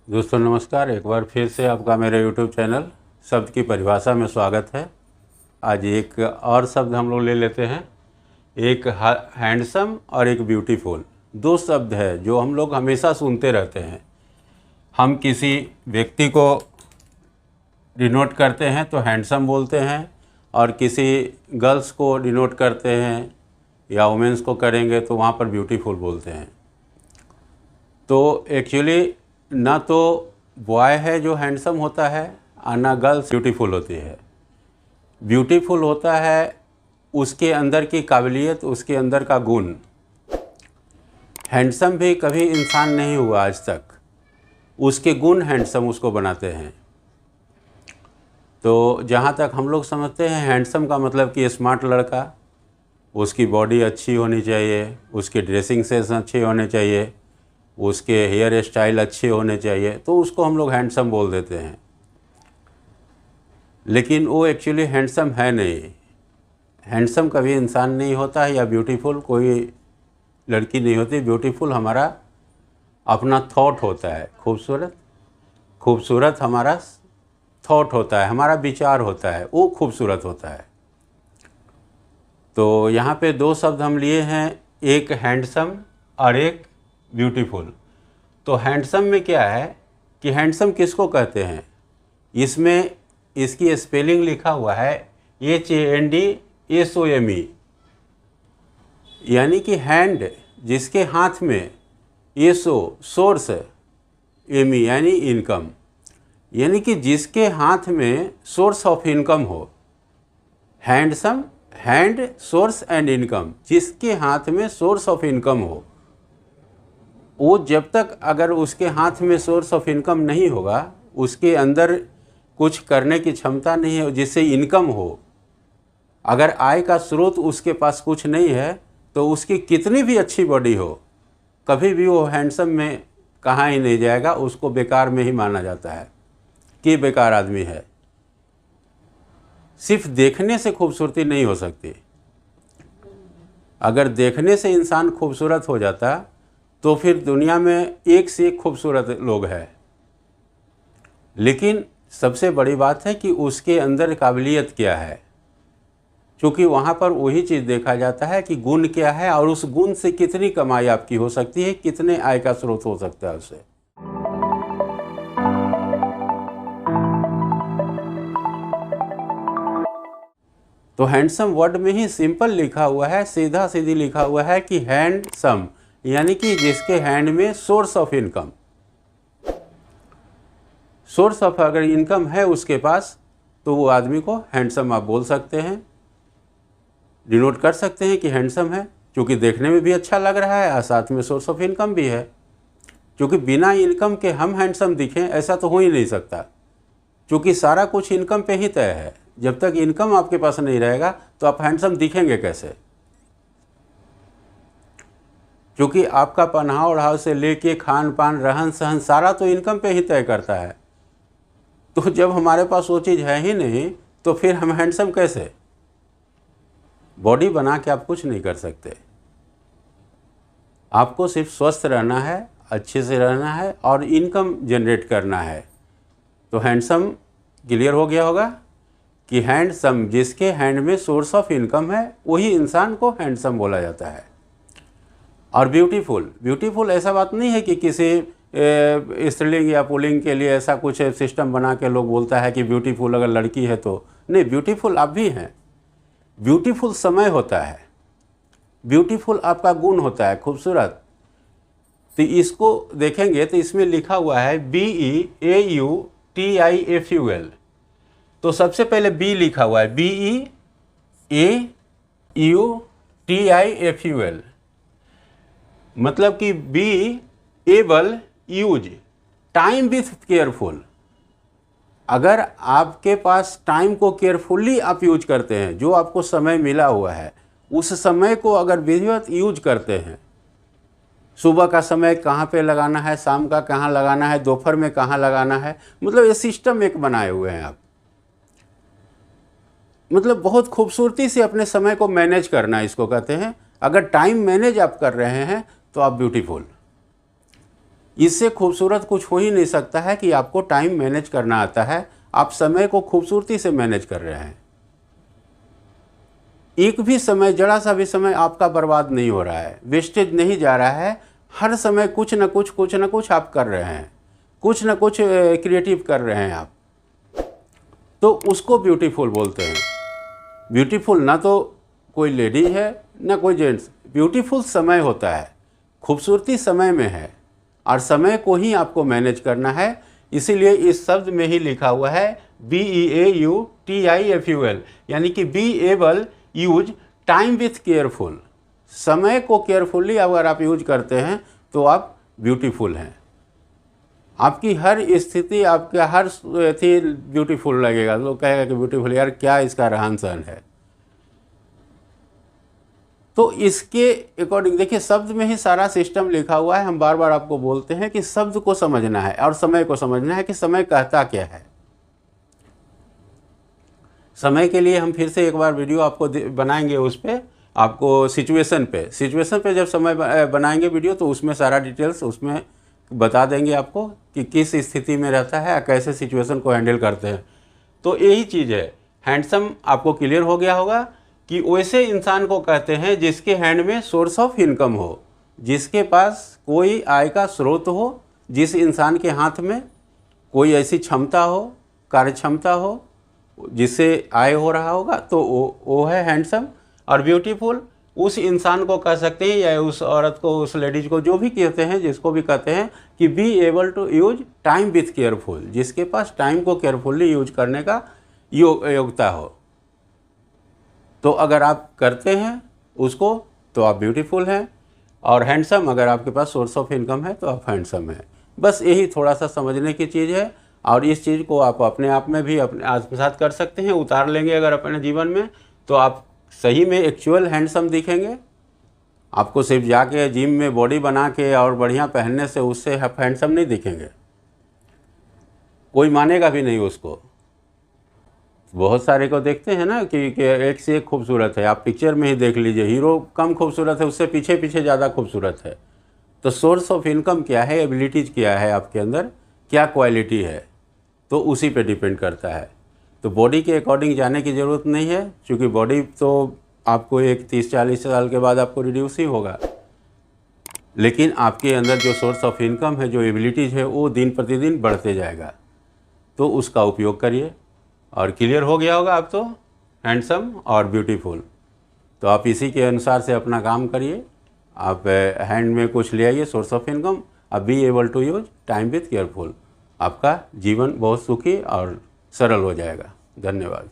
दोस्तों नमस्कार। एक बार फिर से आपका मेरे YouTube चैनल शब्द की परिभाषा में स्वागत है। आज एक और शब्द हम लोग ले लेते हैं। एक हैंडसम और एक ब्यूटीफुल, दो शब्द है जो हम लोग हमेशा सुनते रहते हैं। हम किसी व्यक्ति को डिनोट करते हैं तो हैंडसम बोलते हैं, और किसी गर्ल्स को डिनोट करते हैं या वुमेंस को करेंगे तो वहाँ पर ब्यूटीफुल बोलते हैं। तो एक्चुअली ना तो बॉय है जो हैंडसम होता है और ना गर्ल्स ब्यूटीफुल होती है। ब्यूटीफुल होता है उसके अंदर की काबिलियत, उसके अंदर का गुण। हैंडसम भी कभी इंसान नहीं हुआ आज तक, उसके गुण हैंडसम उसको बनाते हैं। तो जहाँ तक हम लोग समझते हैं हैंडसम का मतलब कि स्मार्ट लड़का, उसकी बॉडी अच्छी होनी चाहिए, उसकी ड्रेसिंग सेंस अच्छी होने चाहिए, उसके हेयर स्टाइल अच्छे होने चाहिए, तो उसको हम लोग हैंडसम बोल देते हैं। लेकिन वो एक्चुअली हैंडसम है नहीं। हैंडसम कभी इंसान नहीं होता है, या ब्यूटीफुल कोई लड़की नहीं होती। ब्यूटीफुल हमारा अपना थॉट होता है। खूबसूरत हमारा थॉट होता है, हमारा विचार होता है, वो खूबसूरत होता है। तो यहाँ पे दो शब्द हम लिए हैं, एक हैंडसम और एक ब्यूटीफुल। तो हैंडसम में क्या है कि हैंडसम किसको कहते हैं, इसमें इसकी स्पेलिंग लिखा हुआ है HANDSOME, यानी कि हैंड जिसके हाथ में, सोर्स, एमी यानी इनकम, यानी कि जिसके हाथ में सोर्स ऑफ इनकम हो। Handsome, hand, source and income, जिसके हाथ में सोर्स ऑफ इनकम हो। वो जब तक अगर उसके हाथ में सोर्स ऑफ इनकम नहीं होगा, उसके अंदर कुछ करने की क्षमता नहीं है जिससे इनकम हो, अगर आय का स्रोत उसके पास कुछ नहीं है, तो उसकी कितनी भी अच्छी बॉडी हो, कभी भी वो हैंडसम में कहाँ ही नहीं जाएगा। उसको बेकार में ही माना जाता है कि बेकार आदमी है। सिर्फ देखने से खूबसूरती नहीं हो सकती। अगर देखने से इंसान खूबसूरत हो जाता तो फिर दुनिया में एक से एक खूबसूरत लोग हैं। लेकिन सबसे बड़ी बात है कि उसके अंदर काबिलियत क्या है, क्योंकि वहाँ पर वही चीज़ देखा जाता है कि गुण क्या है, और उस गुण से कितनी कमाई आपकी हो सकती है, कितने आय का स्रोत हो सकता है उससे। तो हैंडसम वर्ड में ही सिंपल लिखा हुआ है, सीधा सीधी लिखा हुआ है कि हैंडसम, यानी कि जिसके हैंड में source of income, source of अगर इनकम है उसके पास, तो वो आदमी को हैंडसम आप बोल सकते हैं, डिनोट कर सकते हैं कि हैंडसम है, क्योंकि देखने में भी अच्छा लग रहा है और साथ में सोर्स ऑफ इनकम भी है। क्योंकि बिना इनकम के हम हैंडसम दिखें ऐसा तो हो ही नहीं सकता, क्योंकि सारा कुछ इनकम पे ही तय है। जब तक इनकम आपके पास नहीं रहेगा तो आप हैंडसम दिखेंगे कैसे, क्योंकि आपका पहनावा ओढ़ाव से लेके खान पान, रहन सहन, सारा तो इनकम पे ही तय करता है। तो जब हमारे पास वो चीज़ है ही नहीं तो फिर हम हैंडसम कैसे। बॉडी बना के आप कुछ नहीं कर सकते। आपको सिर्फ स्वस्थ रहना है, अच्छे से रहना है और इनकम जनरेट करना है। तो हैंडसम क्लियर हो गया होगा कि हैंडसम, जिसके हैंड में सोर्स ऑफ इनकम है, वही इंसान को हैंडसम बोला जाता है। और ब्यूटीफुल ऐसा बात नहीं है कि किसी स्त्रीलिंग या पुल्लिंग के लिए ऐसा कुछ सिस्टम बना के लोग बोलता है कि ब्यूटीफुल अगर लड़की है तो नहीं। ब्यूटीफुल आप भी हैं। ब्यूटीफुल समय होता है, ब्यूटीफुल आपका गुण होता है, खूबसूरत। तो इसको देखेंगे तो इसमें लिखा हुआ है BEAUTIFUL। तो सबसे पहले बी लिखा हुआ है, BEAUTIFUL, मतलब कि be able use time with careful. अगर आपके पास टाइम को केयरफुली आप यूज करते हैं, जो आपको समय मिला हुआ है उस समय को अगर विधिवत यूज करते हैं, सुबह का समय कहाँ पे लगाना है, शाम का कहाँ लगाना है, दोपहर में कहाँ लगाना है, मतलब ये सिस्टम एक बनाए हुए हैं आप। मतलब बहुत खूबसूरती से अपने समय को मैनेज करना, इसको कहते हैं। अगर टाइम मैनेज आप कर रहे हैं तो आप ब्यूटीफुल। इससे खूबसूरत कुछ हो ही नहीं सकता है कि आपको टाइम मैनेज करना आता है, आप समय को खूबसूरती से मैनेज कर रहे हैं। एक भी समय, जरा सा भी समय आपका बर्बाद नहीं हो रहा है, वेस्टेज नहीं जा रहा है। हर समय कुछ न कुछ आप कर रहे हैं, कुछ न कुछ क्रिएटिव कर रहे हैं आप, तो उसको ब्यूटीफुल बोलते हैं। ब्यूटीफुल ना तो कोई लेडी है ना कोई जेंट्स, ब्यूटीफुल समय होता है, खूबसूरती समय में है, और समय को ही आपको मैनेज करना है। इसीलिए इस शब्द में ही लिखा हुआ है BEAUTIFUL, यानी कि be able use time with careful. समय को केयरफुली अगर आप यूज करते हैं तो आप ब्यूटीफुल हैं। आपकी हर स्थिति, आपका हर थी ब्यूटीफुल लगेगा। लोग कहेगा कि ब्यूटीफुल, यार क्या इसका रहन सहन है। तो इसके अकॉर्डिंग देखिए, शब्द में ही सारा सिस्टम लिखा हुआ है। हम बार बार आपको बोलते हैं कि शब्द को समझना है और समय को समझना है कि समय कहता क्या है। समय के लिए हम फिर से एक बार वीडियो आपको बनाएंगे, उस पर आपको सिचुएशन पे जब समय बनाएंगे वीडियो, तो उसमें सारा डिटेल्स उसमें बता देंगे आपको कि किस स्थिति में रहता है, कैसे सिचुएशन को हैंडल करते हैं। तो यही चीज़ है। हैंडसम आपको क्लियर हो गया होगा कि वैसे इंसान को कहते हैं जिसके हैंड में सोर्स ऑफ इनकम हो, जिसके पास कोई आय का स्रोत हो, जिस इंसान के हाथ में कोई ऐसी क्षमता हो, कार्य क्षमता हो, जिससे आय हो रहा होगा, तो वो है हैंडसम। और ब्यूटीफुल उस इंसान को कह सकते हैं, या उस औरत को, उस लेडीज को, जो भी कहते हैं, जिसको भी कहते हैं कि be able to use time with careful, जिसके पास टाइम को केयरफुली यूज करने का योग्यता हो। तो अगर आप करते हैं उसको तो आप ब्यूटीफुल हैं। और हैंडसम, अगर आपके पास सोर्स ऑफ इनकम है तो आप हैंडसम हैं। बस यही थोड़ा सा समझने की चीज़ है, और इस चीज़ को आप अपने आप में भी अपने आत्मसात कर सकते हैं, उतार लेंगे अगर अपने जीवन में, तो आप सही में एक्चुअल हैंडसम दिखेंगे। आपको सिर्फ जाके जिम में बॉडी बना के और बढ़िया पहनने से उससे आप हैंडसम नहीं दिखेंगे, कोई मानेगा भी नहीं उसको। बहुत सारे को देखते हैं ना कि एक से एक खूबसूरत है, आप पिक्चर में ही देख लीजिए, हीरो कम खूबसूरत है, उससे पीछे पीछे ज़्यादा खूबसूरत है। तो सोर्स ऑफ इनकम क्या है, एबिलिटीज़ क्या है, आपके अंदर क्या क्वालिटी है, तो उसी पे डिपेंड करता है। तो बॉडी के अकॉर्डिंग जाने की ज़रूरत नहीं है, क्योंकि बॉडी तो आपको एक 30-40 साल के बाद आपको रिड्यूस ही होगा। लेकिन आपके अंदर जो सोर्स ऑफ इनकम है, जो एबिलिटीज़ है, वो दिन प्रतिदिन बढ़ते जाएगा। तो उसका उपयोग करिए। और क्लियर हो गया होगा आप तो हैंडसम और ब्यूटीफुल। तो आप इसी के अनुसार से अपना काम करिए। आप हैंड में कुछ ले आइए सोर्स ऑफ इनकम, अब be able to use time with careful. आपका जीवन बहुत सुखी और सरल हो जाएगा। धन्यवाद।